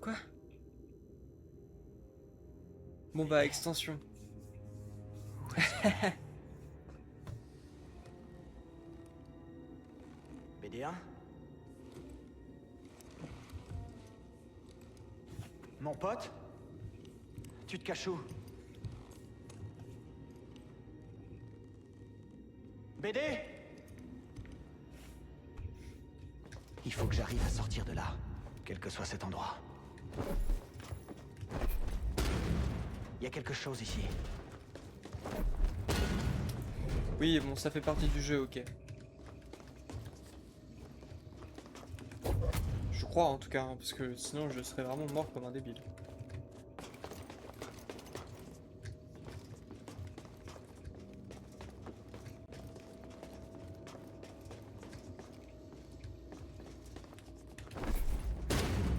Quoi? Bon bah, extension. BD1. Mon pote? Tu te caches où? BD? Il faut que j'arrive à sortir de là, quel que soit cet endroit. Il y a quelque chose ici. Oui, bon, ça fait partie du jeu, ok. Je crois en tout cas, hein, parce que sinon je serais vraiment mort comme un débile.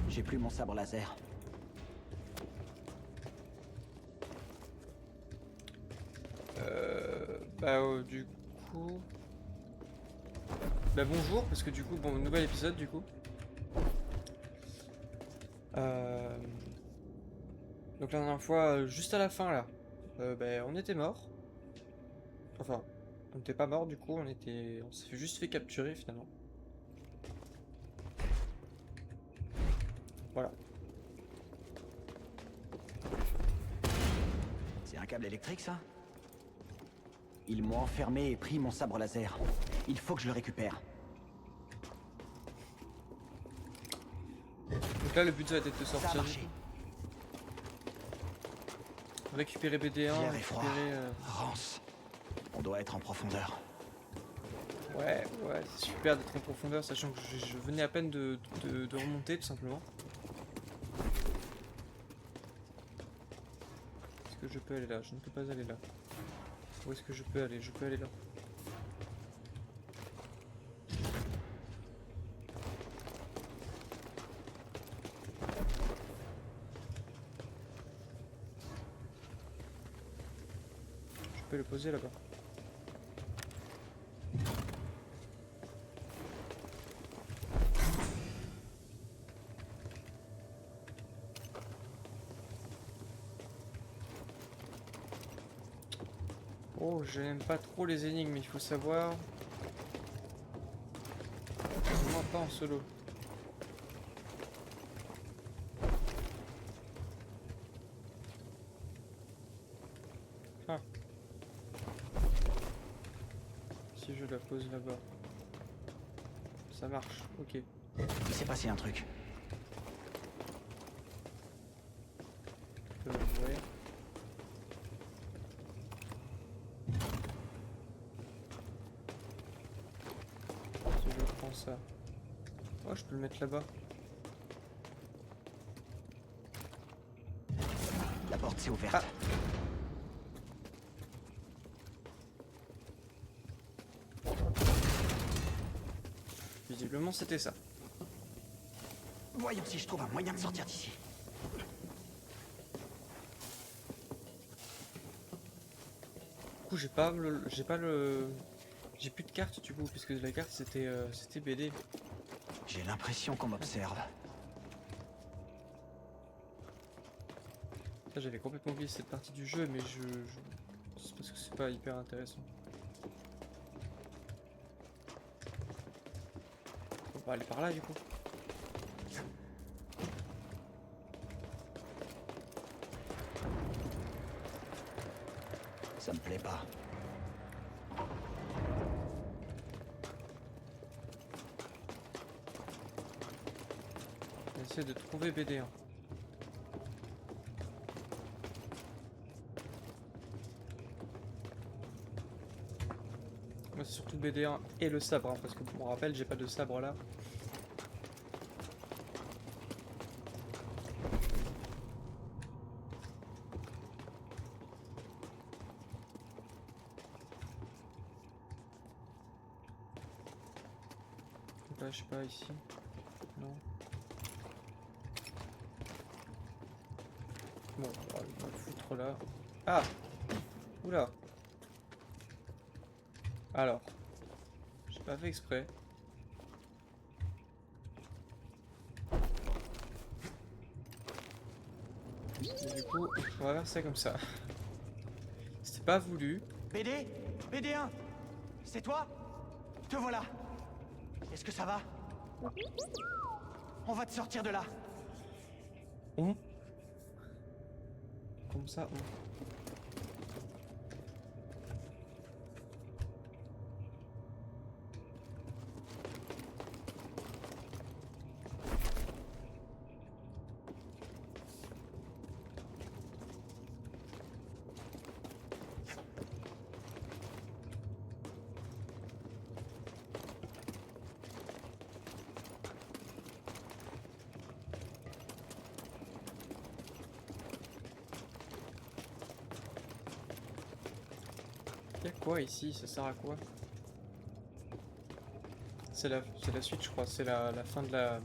J'ai plus mon sabre laser. Du coup... Bah bonjour, parce que du coup, bon, nouvel épisode du coup. Donc la dernière fois, juste à la fin là, on était mort. Enfin, on n'était pas mort du coup, on s'est juste fait capturer finalement. Voilà. C'est un câble électrique, ça? Ils m'ont enfermé et pris mon sabre laser. Il faut que je le récupère. Donc là, le but ça va être de Ça a sortir. marché. Récupérer BD1, L'air est froid. récupérer... Rance. On doit être en profondeur. Ouais, c'est super d'être en profondeur, sachant que je venais à peine de remonter, tout simplement. Est-ce que je peux aller là? Je ne peux pas aller là. Où est-ce que je peux aller? Je peux aller là. Je peux le poser là-bas. Oh, je n'aime pas trop les énigmes, il faut savoir. Moi pas en solo. Ah. Si je la pose là-bas. Ça marche, ok. Il s'est passé un truc. Ouais. Si je prends ça. Oh, je peux le mettre là-bas. La porte s'est ouverte. Ah. Visiblement, c'était ça. Voyons si je trouve un moyen de sortir d'ici. Du coup, j'ai plus de carte du coup, puisque la carte c'était BD. J'ai l'impression qu'on m'observe. Ça, j'avais complètement oublié cette partie du jeu, mais c'est parce que c'est pas hyper intéressant. On va aller par là du coup. Ça me plaît pas. On va essayer de trouver BD1. Moi c'est surtout BD1 et le sabre, hein, parce que pour mon rappel, j'ai pas de sabre là. Là, je sais pas, ici. Non. Bon, on va le foutre là. Ah! Oula! Alors. J'ai pas fait exprès. Et du coup, on va faire ça comme ça. C'était pas voulu. BD BD1 c'est toi? Te voilà. Est-ce que ça va? On va te sortir de là. On. Comme ça, on. Y'a quoi ici? Ça sert à quoi? C'est la suite, je crois. C'est la fin de la...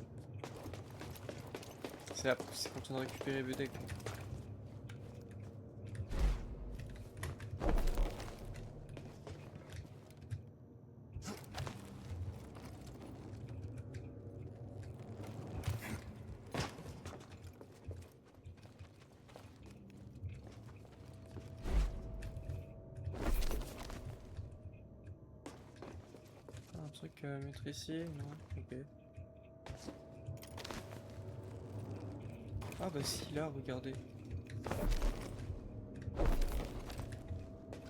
C'est quand on a récupéré BD, quoi. Un truc à mettre ici? Non? Ok. Ah bah si, là, regardez.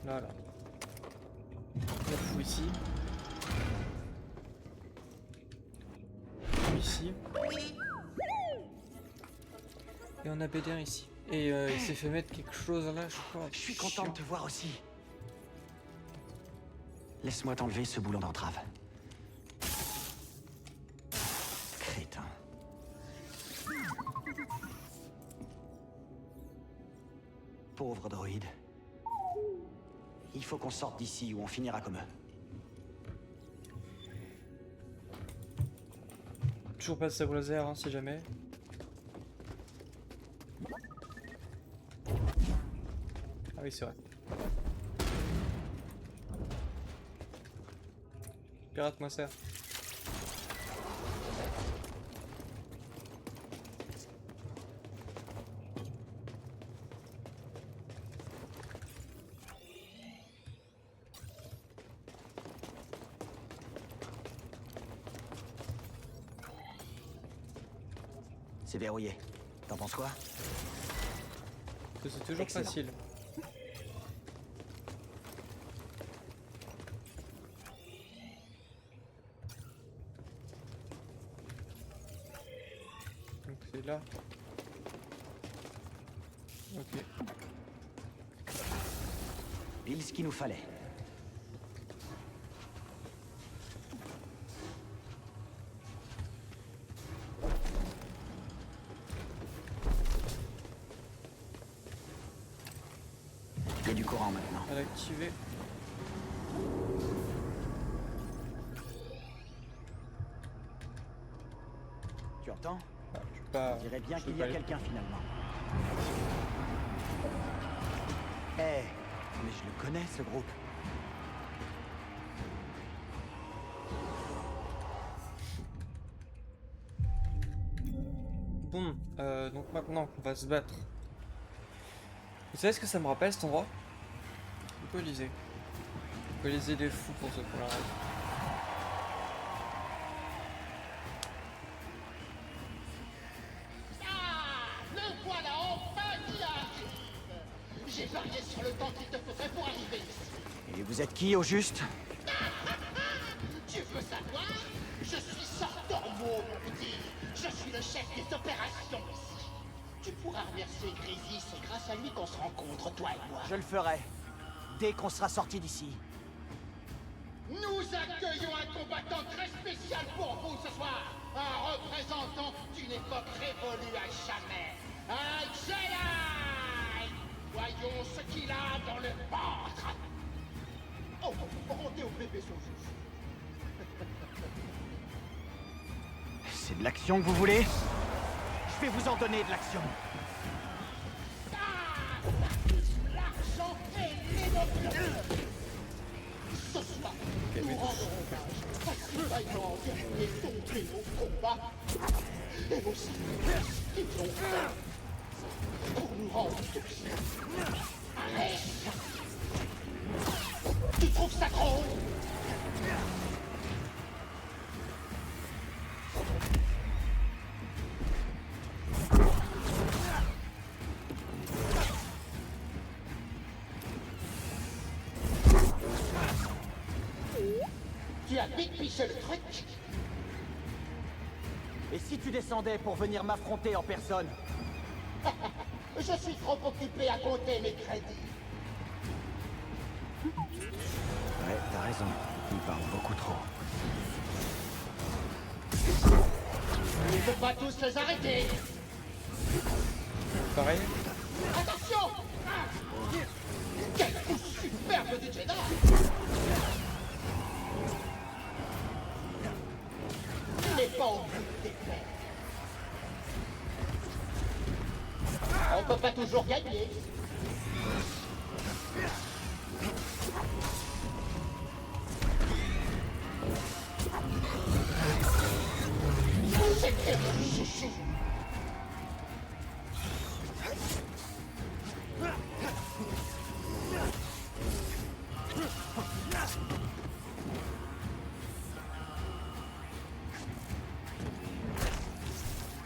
Là, là. On fout ici. Ici. Et on a BD1 ici. Et il s'est fait mettre quelque chose là, je crois. Je suis content de te voir aussi. Laisse-moi t'enlever ce boulon d'entrave. Crétin. Pauvre droïde. Il faut qu'on sorte d'ici ou on finira comme eux. Toujours pas de sabre laser, hein, si jamais. Ah oui, c'est vrai. Pirate-moi ça. C'est verrouillé. T'en penses quoi? C'est toujours Excellent. facile. Donc c'est là. Ok. Pile ce qu'il nous fallait. Il y a du courant maintenant. À l'activer. Tu entends? Ah, je peux pas. On dirait bien je qu'il peux y a pas aller. quelqu'un finalement. Eh, mais je le connais ce groupe. Bon, donc maintenant qu'on va se battre. Vous savez ce que ça me rappelle cet endroit? Le Colisée. Le Colisée des fous pour ceux qui ont la rêve. Ah, le voilà enfin qui arrive. J'ai parié sur le temps qu'il te faudrait pour arriver ici. Et vous êtes qui au juste? Tu veux savoir? Je suis Sortormo, mon petit. Je suis le chef des opérations ici. Tu pourras remercier Grésy, c'est grâce à lui qu'on se rencontre, toi et moi. Je le ferai. Dès qu'on sera sorti d'ici. Nous accueillons un combattant très spécial pour vous ce soir. Un représentant d'une époque révolue à jamais. Un Jedi! Voyons ce qu'il a dans le ventre. Oh, rendez au bébé son jus. C'est de l'action que vous voulez? Je vais vous en donner de l'action. Ah, l'argent et l'émotion. Ce soir, nous rendrons hommage à ce vaillant guerrier tombé au combat et aux sacrifices qu'ils ont fait pour mourant de pied. Arrête! Tu trouves ça drôle? Tu as vite piché le truc? Et si tu descendais pour venir m'affronter en personne? Je suis trop occupé à compter mes crédits. Ouais, t'as raison. Il parle beaucoup trop. Il ne peut pas tous les arrêter. Pareil. Attention! Quel coup superbe du Jedi! Il n'est pas au bout des faits. On peut pas toujours gagner. C'était mon chouchou.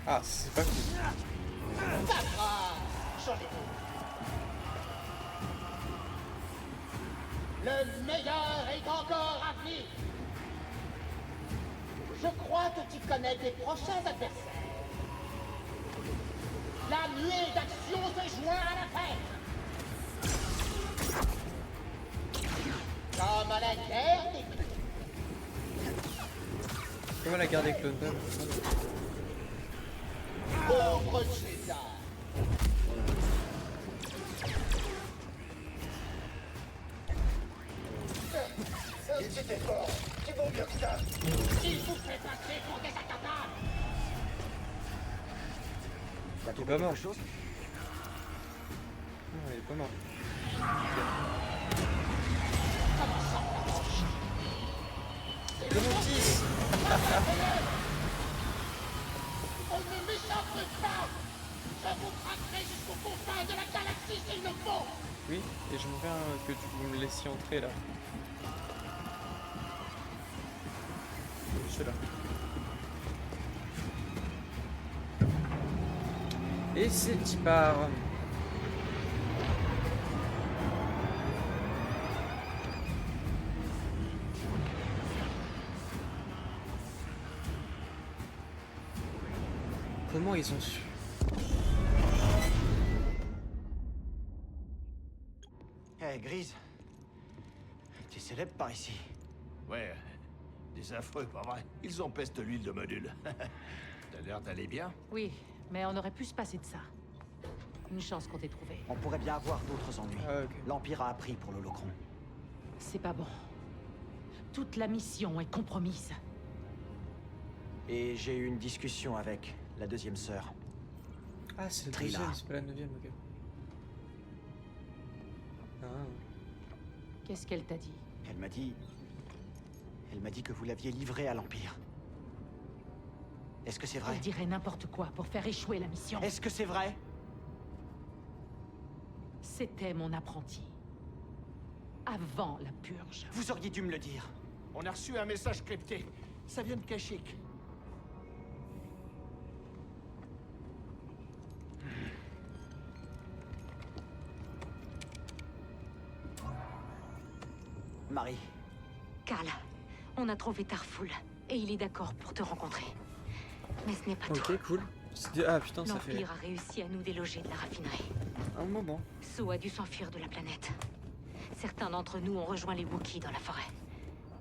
Ah, c'est pas cool. Ça va, j'en ai tout. Le meilleur est encore à venir. Je crois que tu connais tes prochains adversaires. La nuée d'action se joint à la fête. Comme à la guerre des clones. Comment la garder clone Dome? Pauvre Jedi. C'était fort. Tu vaux mieux que ça. Il vous fait passer pour des incapables. T'as Il est pas mort. quelque chose? Non, il est pas mort. Comment ça marche? Le Montis. On ne m'échappe pas. Je vous traquerai jusqu'aux confins de la galaxie s'il le faut. Oui, et j'aimerais bien que vous me laissiez entrer là. Celui-là. Et c'est qui part. Comment ils ont su? Hé, Grise. Tu es célèbre par ici. Ouais, des affreux, pas vrai? Ils empestent l'huile de module. T'as l'air d'aller bien? Oui, mais on aurait pu se passer de ça. Une chance qu'on t'ait trouvé. On pourrait bien avoir d'autres ennuis. Ah, ok. L'Empire a appris pour l'Holocron. C'est pas bon. Toute la mission est compromise. Et j'ai eu une discussion avec la deuxième sœur. Ah, c'est le Trilla. deuxième, c'est pas la 9ème, ok. Ah. Qu'est-ce qu'elle t'a dit? Elle m'a dit... Elle m'a dit que vous l'aviez livrée à l'Empire. Est-ce que c'est vrai? Elle dirait n'importe quoi pour faire échouer la mission. Est-ce que c'est vrai? C'était mon apprenti. Avant la purge. Vous auriez dû me le dire. On a reçu un message crypté. Ça vient de Kashyyyk. Marie, Cal, on a trouvé Tarful, et il est d'accord pour te rencontrer. Mais ce n'est pas tout. Ok, cool. Ah putain, ça fait L'Empire a réussi à nous déloger de la raffinerie. un moment. So a dû s'enfuir de la planète. Certains d'entre nous ont rejoint les Wookiees dans la forêt.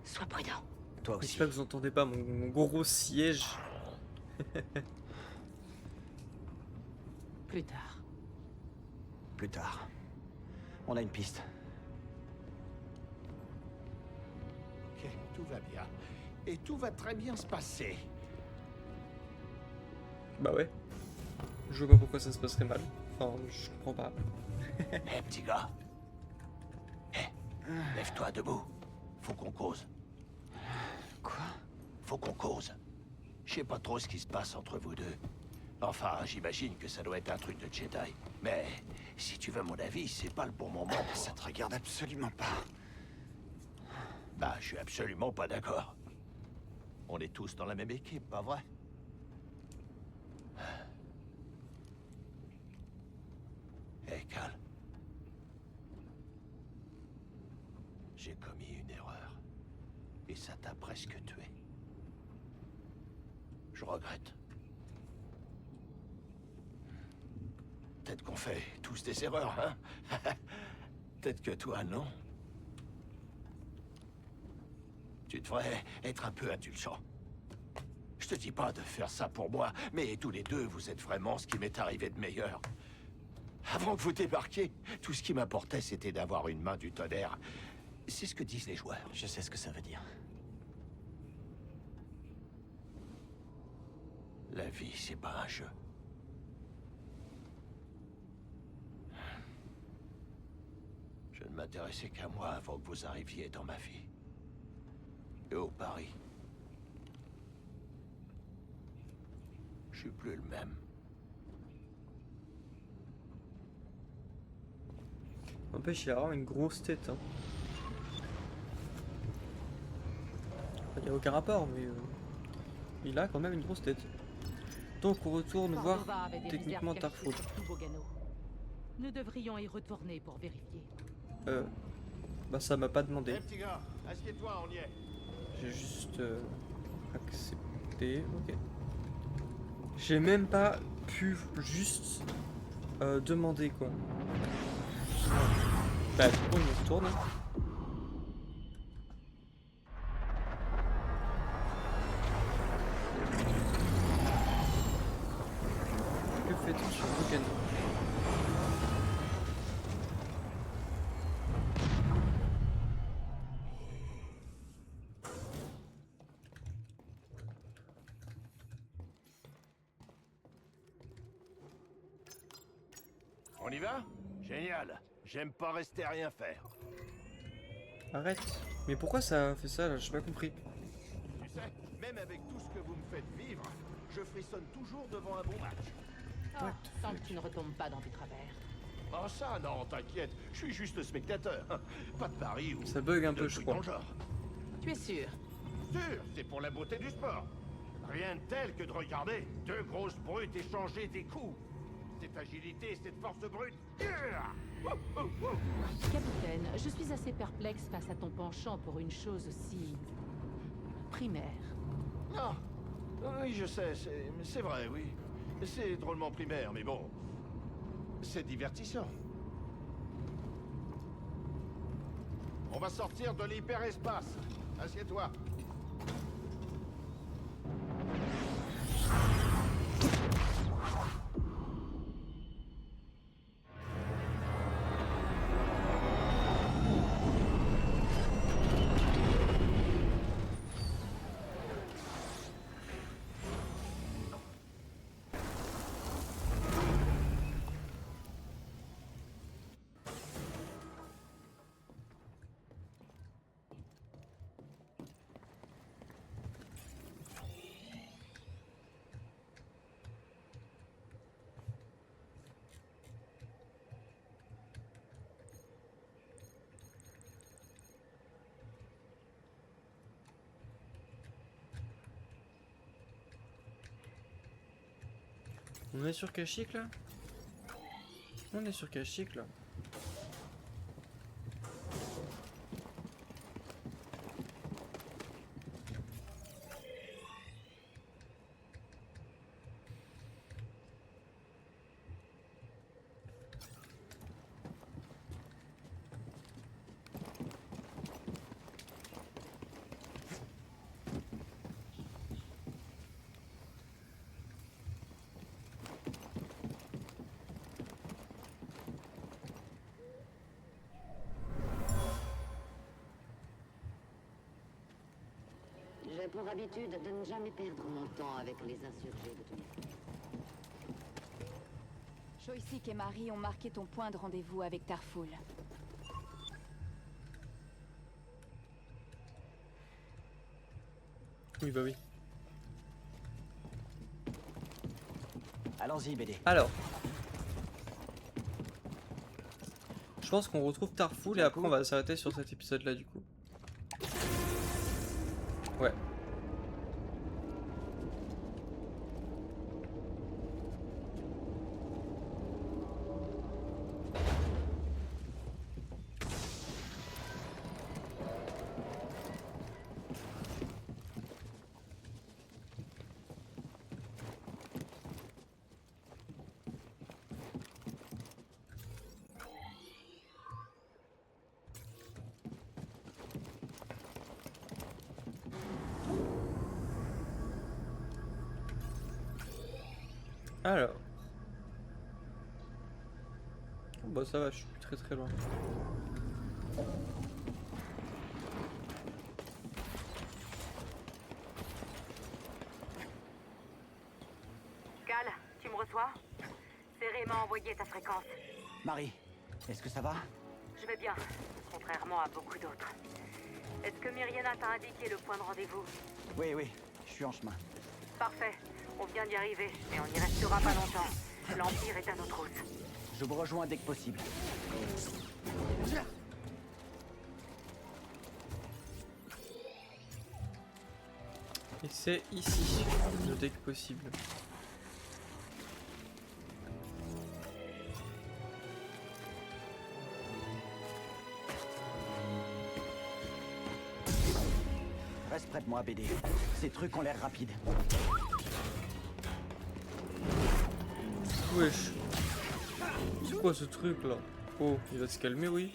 Sois prudent. toi aussi. J'espère que vous entendez pas mon gros siège. Plus tard. Plus tard. On a une piste. Ok, tout va bien. Et tout va très bien se passer. Bah ouais. Je vois pas pourquoi ça se passerait mal. Enfin, je comprends pas. Hé, petit gars. Hé, lève-toi debout. Faut qu'on cause. Quoi? Faut qu'on cause. Je sais pas trop ce qui se passe entre vous deux. Enfin, j'imagine que ça doit être un truc de Jedi. Mais si tu veux mon avis, c'est pas le bon moment. Ça te regarde absolument pas. Bah, je suis absolument pas d'accord. On est tous dans la même équipe, pas vrai? Hé, Cal. J'ai commis une erreur. Et ça t'a presque tué. Je regrette. Peut-être qu'on fait tous des erreurs, hein? Peut-être que toi, non. Tu devrais être un peu indulgent. Je te dis pas de faire ça pour moi, mais tous les deux, vous êtes vraiment ce qui m'est arrivé de meilleur. Avant que vous débarquiez, tout ce qui m'importait, c'était d'avoir une main du tonnerre. C'est ce que disent les joueurs. Je sais ce que ça veut dire. La vie, c'est pas un jeu. Je ne m'intéressais qu'à moi avant que vous arriviez dans ma vie. Et au pari. Je suis plus le même. N'empêche, il a vraiment une grosse tête. Hein. Il n'y a aucun rapport, mais il a quand même une grosse tête. Donc on retourne voir Cordova avait des techniquement réserves cachées Tarful. sur tout Bogano. Nous devrions y retourner pour vérifier. Bah ça m'a pas demandé. Petit gars, assieds-toi, on y est. J'ai juste accepté. Ok. J'ai même pas pu juste demander quoi. Bah du coup on y retourne. Que fait-on sur Bogano? On y va? Génial. J'aime pas rester à rien faire. Arrête. Mais pourquoi ça fait ça là? J'ai pas compris. Tu sais, même avec tout ce que vous me faites vivre, je frissonne toujours devant un bon match. Ah, What the tant fuck? que tu ne retombes pas dans tes travers. Oh ça, non, t'inquiète. Je suis juste spectateur. Pas de pari ou Ça bug un de peu je trucs crois. dans le genre. Tu es sûr? Sûr, c'est pour la beauté du sport. Rien de tel que de regarder deux grosses brutes échanger des coups. Cette agilité, cette force brute. Yeah! Capitaine, je suis assez perplexe face à ton penchant pour une chose aussi... primaire. Non. Oui, je sais, c'est vrai, oui. C'est drôlement primaire, mais bon. C'est divertissant. On va sortir de l'hyperespace. Assieds-toi. On est sur Kashyyyk là? On est sur Kashyyyk là. J'ai pour habitude de ne jamais perdre mon temps avec les insurgés de tous les... Choisik et Marie ont marqué ton point de rendez-vous avec Tarful. Oui bah oui. Allons-y, BD. Alors. Je pense qu'on retrouve Tarful et après on va s'arrêter sur cet épisode là du coup. Ouais. Alors. Oh, bah ça va, je suis plus très loin. Cal, tu me reçois? Céré m'a envoyé ta fréquence. Marie, est-ce que ça va? Je vais bien, contrairement à beaucoup d'autres. Est-ce que Myriana t'a indiqué le point de rendez-vous? Oui, oui, je suis en chemin. Parfait, on vient d'y arriver, mais on n'y restera pas longtemps. L'Empire est à nos trousses. Je vous rejoins dès que possible. Et c'est ici, le dès que possible. Reste près de moi, BD. Ces trucs ont l'air rapides. Wesh. C'est quoi ce truc là? Oh, il va se calmer, oui.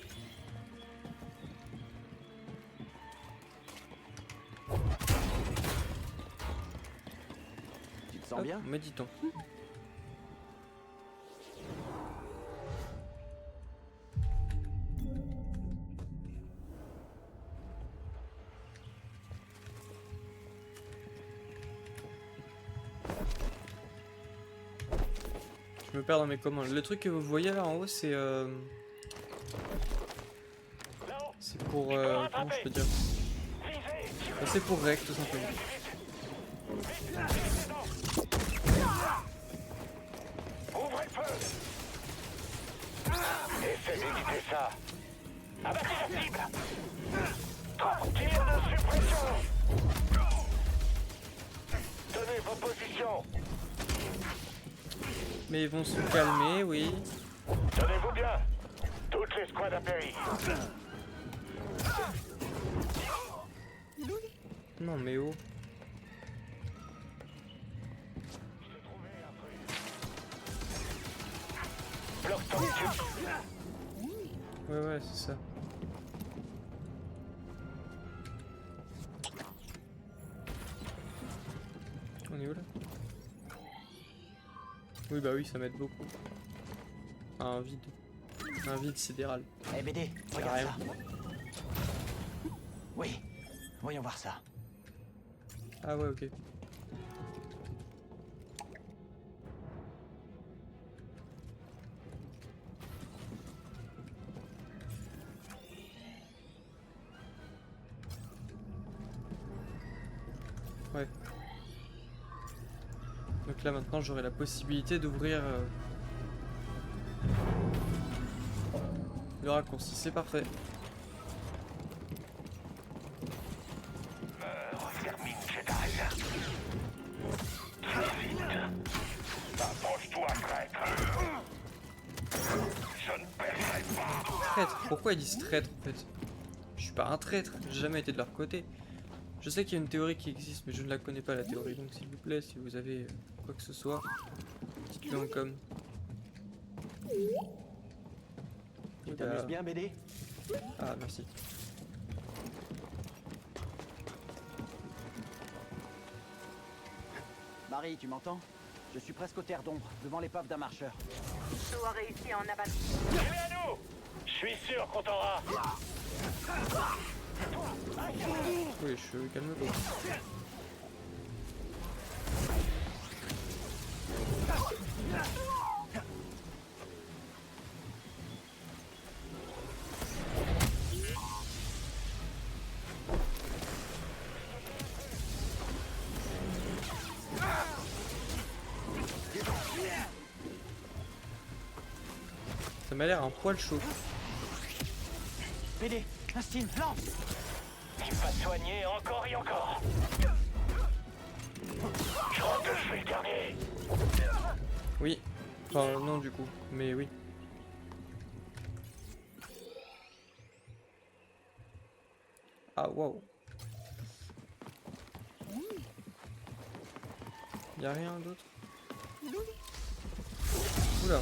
Tu te sens bien? Méditons. Je me perds dans mes commandes. Le truc que vous voyez là en haut, c'est pour comment je peux dire? C'est pour rec tout simplement. Ouvrez le feu! Essayez d'éviter ça. Abattez la cible! 30 tirs de suppression! Tenez vos positions! Mais ils vont se calmer, oui. Tenez-vous bien! Toutes les squads à péri! Non mais oh. Bloque ton tube! Ouais, c'est ça. On est où là? Oui bah oui, ça m'aide beaucoup. Un vide. Un vide sidéral. Eh BD, regarde Carrément. ça. Oui, voyons voir ça. Ah ouais, ok. Ouais. Donc là maintenant j'aurai la possibilité d'ouvrir le raccourci, c'est parfait. Termine, Jedi. Très vite. Approche-toi, traître. Je ne perdrai pas. Traître, pourquoi ils disent traître en fait? Je suis pas un traître, j'ai jamais été de leur côté. Je sais qu'il y a une théorie qui existe, mais je ne la connais pas la théorie, donc s'il vous plaît, si vous avez quoi que ce soit, dites-le en com. Tu t'amuses bien, BD? Ah, merci. Marie, tu m'entends? Je suis presque au terre d'ombre, devant l'épave d'un marcheur. Shaw a réussi à en abattre. Suivez à nous! Je suis sûr qu'on t'aura. Oui, je calme-toi. m'a l'air un poil chaud. BD, Instinct, lance. Il va soigner encore et encore. Je crois que je fais le dernier. Oui. Enfin, non, du coup. Mais oui. Ah, waouh. Y'a rien d'autre? Oula.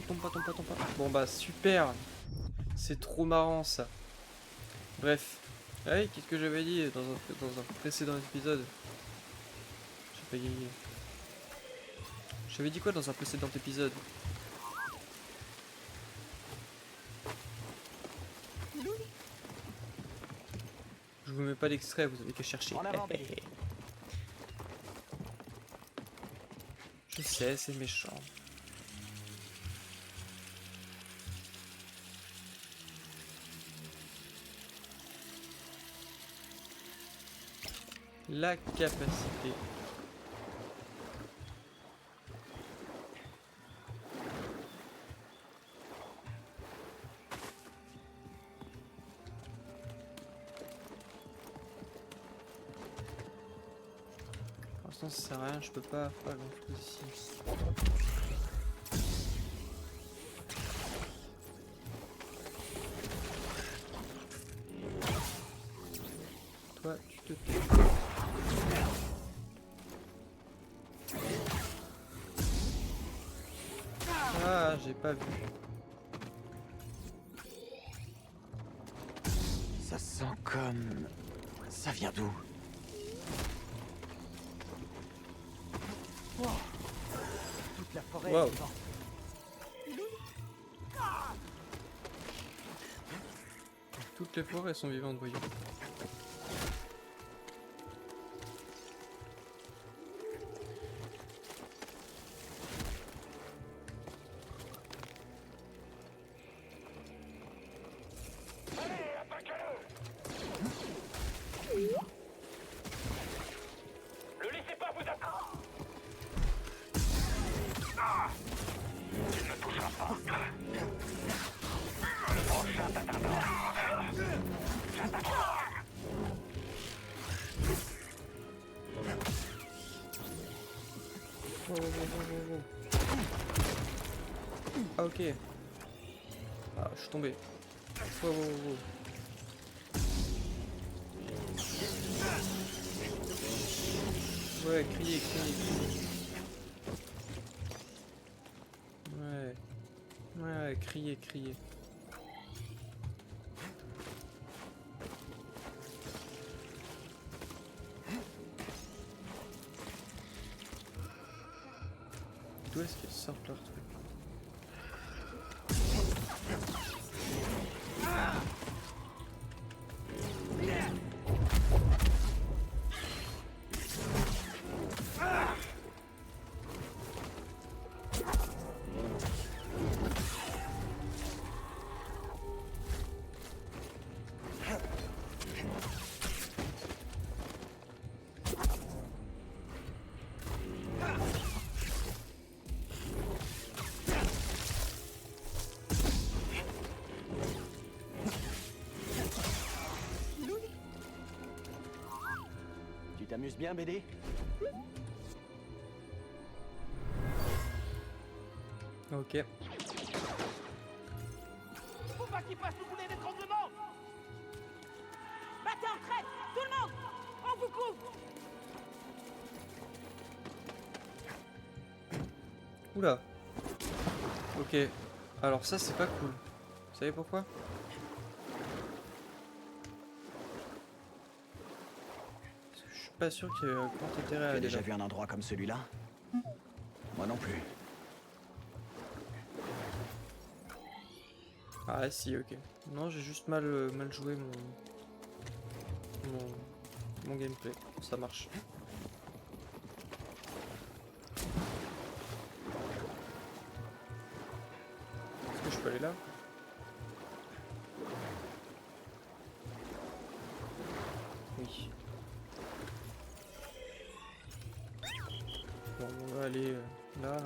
Tombe pas, tombe pas, tombe pas. Bon bah super. C'est trop marrant ça. Bref. Ouais, qu'est-ce que j'avais dit dans un précédent épisode? J'ai pas gagné. J'avais dit quoi dans un précédent épisode? Je vous mets pas l'extrait, vous avez qu'à chercher. En avant, BD. Je sais, c'est méchant. La capacité. Pour l'instant ça sert à rien, je peux pas faire grand chose ici. Toi, tu te tais. Ah, j'ai pas vu. Ça sent comme... Ça vient d'où? Wow. Toute la forêt Wow. est vivante. Toutes les forêts sont vivantes, voyons. Le laissez pas vous attendre. Il ne touchera pas. Le prochain t'atteindra. J'attaquerai. Ah ok. Ah, je suis tombé. Wow, wow, wow. Ouais, crier, crier, crier. Ouais. Ouais, crier, crier. D'où est-ce qu'ils sortent leur truc? Tu t'amuses bien, BD? Ok. Faut pas qu'il passe sous boulet d'étranglement. Battez en retraite! Tout le monde! On vous couvre! Oula. Ok. Alors ça c'est pas cool. Vous savez pourquoi? Parce que je suis pas sûr qu'il y ait un grand intérêt à Tu as aller déjà là. vu un endroit comme celui-là? Moi non plus. Ah si, ok. Non, j'ai juste mal joué mon gameplay. Ça marche. peux aller là. Oui. Bon, on va aller là.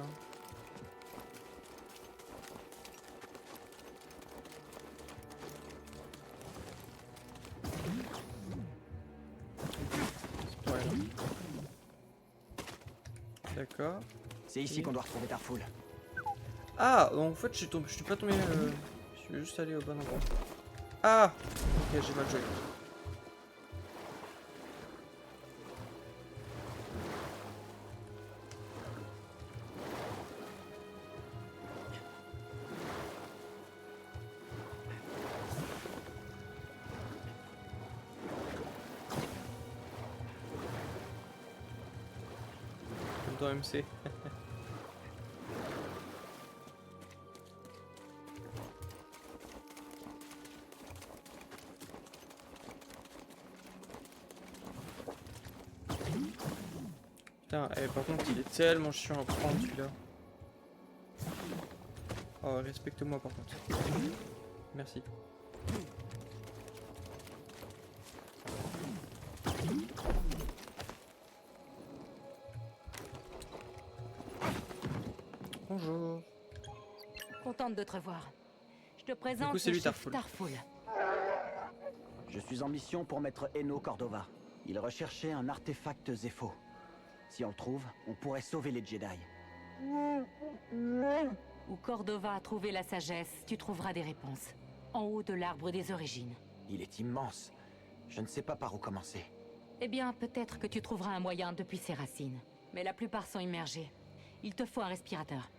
C'est pour rien. D'accord. C'est ici qu'on doit retrouver Tarful. Ah, en fait, je suis pas tombé. Je suis juste allé au bon endroit. Ah, ok, j'ai mal joué. Comme dans MC. Putain, par contre, il est tellement chiant à prendre celui-là. Oh, respecte-moi par contre. Merci. Bonjour. Contente de te revoir. Je te présente coup, c'est le lui, chef Tarful. Je suis en mission pour Maître Eno Cordova. Il recherchait un artefact Zepho. Si on le trouve, on pourrait sauver les Jedi. Où Cordova a trouvé la sagesse, tu trouveras des réponses. En haut de l'arbre des origines. Il est immense. Je ne sais pas par où commencer. Eh bien, peut-être que tu trouveras un moyen depuis ses racines. Mais la plupart sont immergés. Il te faut un respirateur.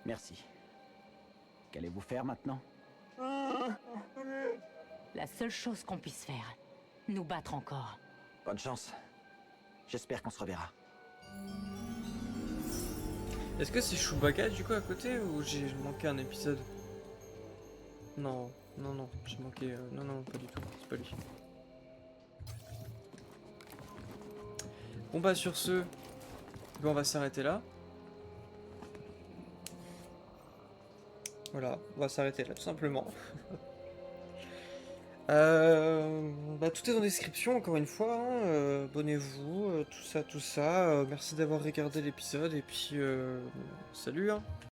Merci. Qu'allez-vous faire maintenant? La seule chose qu'on puisse faire, nous battre encore. Bonne chance. J'espère qu'on se reverra. Est-ce que c'est Chewbacca du coup à côté ou j'ai manqué un épisode? Non, non, non, j'ai manqué. Non, non, pas du tout, c'est pas lui. Bon bah sur ce, on va s'arrêter là. Voilà, on va s'arrêter là tout simplement. Bah, tout est dans la description encore une fois, hein, abonnez-vous, tout ça, tout ça. Merci d'avoir regardé l'épisode et puis salut hein.